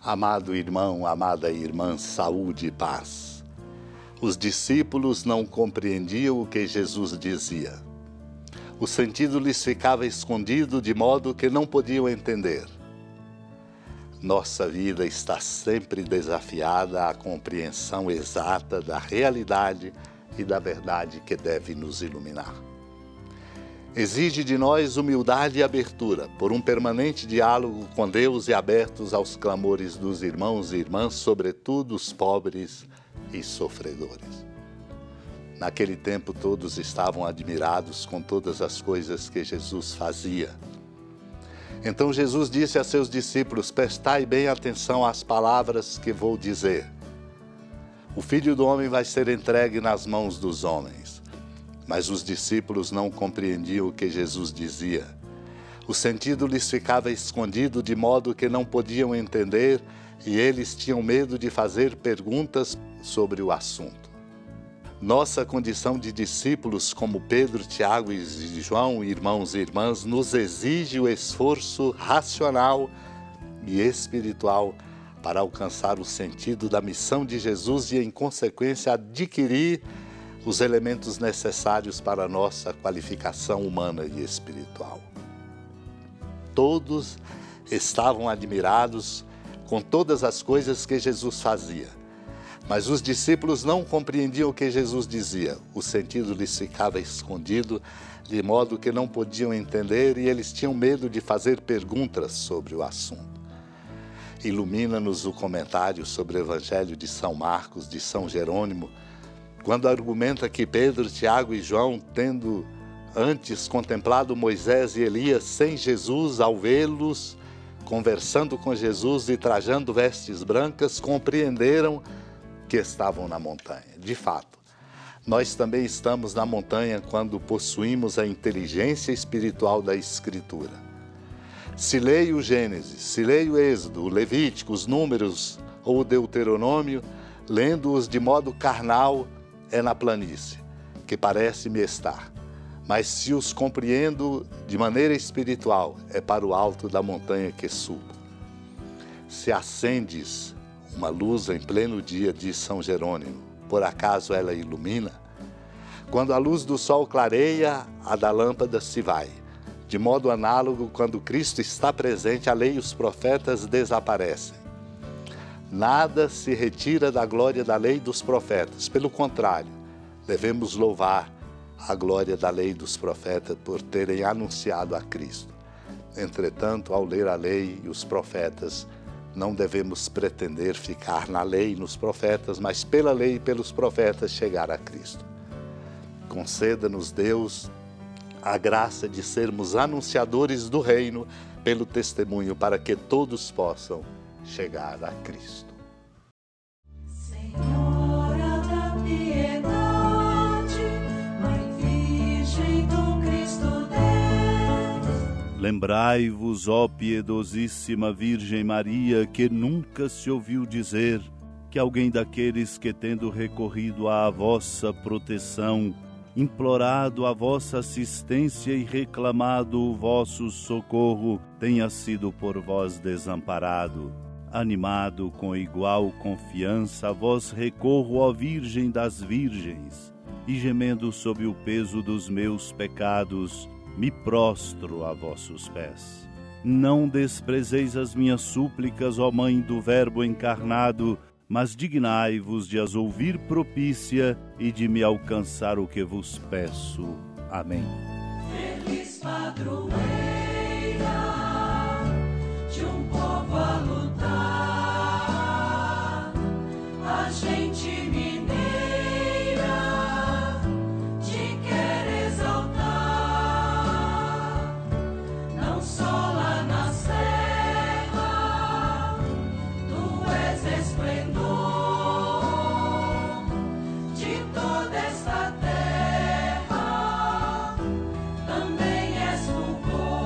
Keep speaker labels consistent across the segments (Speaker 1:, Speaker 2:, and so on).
Speaker 1: Amado irmão, amada irmã, saúde e paz. Os discípulos não compreendiam o que Jesus dizia. O sentido lhes ficava escondido de modo que não podiam entender. Nossa vida está sempre desafiada à compreensão exata da realidade e da verdade que deve nos iluminar. Exige de nós humildade e abertura por um permanente diálogo com Deus e abertos aos clamores dos irmãos e irmãs, sobretudo os pobres e sofredores. Naquele tempo todos estavam admirados com todas as coisas que Jesus fazia. Então Jesus disse a seus discípulos: prestai bem atenção às palavras que vou dizer. O Filho do Homem vai ser entregue nas mãos dos homens. Mas os discípulos não compreendiam o que Jesus dizia. O sentido lhes ficava escondido de modo que não podiam entender e eles tinham medo de fazer perguntas sobre o assunto. Nossa condição de discípulos, como Pedro, Tiago e João, irmãos e irmãs, nos exige o esforço racional e espiritual para alcançar o sentido da missão de Jesus e, em consequência, adquirir os elementos necessários para a nossa qualificação humana e espiritual. Todos estavam admirados com todas as coisas que Jesus fazia, mas os discípulos não compreendiam o que Jesus dizia. O sentido lhes ficava escondido, de modo que não podiam entender e eles tinham medo de fazer perguntas sobre o assunto. Ilumina-nos o comentário sobre o Evangelho de São Marcos, de São Jerônimo, quando argumenta que Pedro, Tiago e João, tendo antes contemplado Moisés e Elias sem Jesus, ao vê-los conversando com Jesus e trajando vestes brancas, compreenderam que estavam na montanha. De fato, nós também estamos na montanha quando possuímos a inteligência espiritual da Escritura. Se leio o Gênesis, se leio o Êxodo, o Levítico, os Números ou o Deuteronômio, lendo-os de modo carnal, é na planície, que parece-me estar. Mas se os compreendo de maneira espiritual, é para o alto da montanha que subo. Se acendes uma luz em pleno dia, diz São Jerônimo, por acaso ela ilumina? Quando a luz do sol clareia, a da lâmpada se vai. De modo análogo, quando Cristo está presente, a lei e os profetas desaparecem. Nada se retira da glória da lei dos profetas. Pelo contrário, devemos louvar a glória da lei dos profetas por terem anunciado a Cristo. Entretanto, ao ler a lei e os profetas, não devemos pretender ficar na lei e nos profetas, mas pela lei e pelos profetas chegar a Cristo. Conceda-nos, Deus, a graça de sermos anunciadores do reino pelo testemunho, para que todos possam chegar a Cristo.
Speaker 2: Senhora da piedade, Mãe Virgem do Cristo Deus.
Speaker 3: Lembrai-vos, ó piedosíssima Virgem Maria, que nunca se ouviu dizer que alguém daqueles que, tendo recorrido à vossa proteção, implorado a vossa assistência e reclamado o vosso socorro, tenha sido por vós desamparado. Animado com igual confiança, a vós recorro, ó Virgem das Virgens, e gemendo sob o peso dos meus pecados, me prostro a vossos pés. Não desprezeis as minhas súplicas, ó Mãe do Verbo encarnado, mas dignai-vos de as ouvir propícia e de me alcançar o que vos peço. Amém.
Speaker 2: Feliz padroeira de um povo a lutar, a gente mineira te quer exaltar, não só lá na serra, tu és esplendor de toda esta terra, também és fulgor.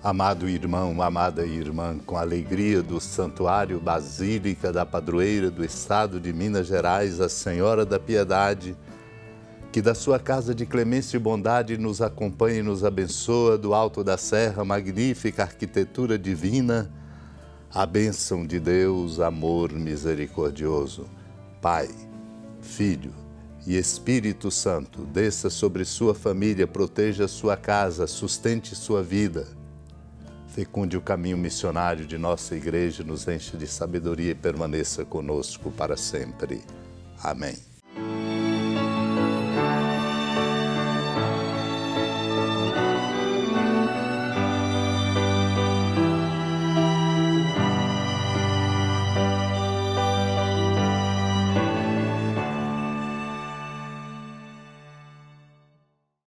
Speaker 1: Amado irmão, amada irmã, com a alegria do Santuário Basílica da Padroeira do Estado de Minas Gerais, a Senhora da Piedade, que da sua casa de clemência e bondade nos acompanhe e nos abençoa, do alto da serra, magnífica arquitetura divina, a bênção de Deus, amor misericordioso, Pai, Filho e Espírito Santo, desça sobre sua família, proteja sua casa, sustente sua vida, fecunde o caminho missionário de nossa igreja, nos enche de sabedoria e permaneça conosco para sempre. Amém.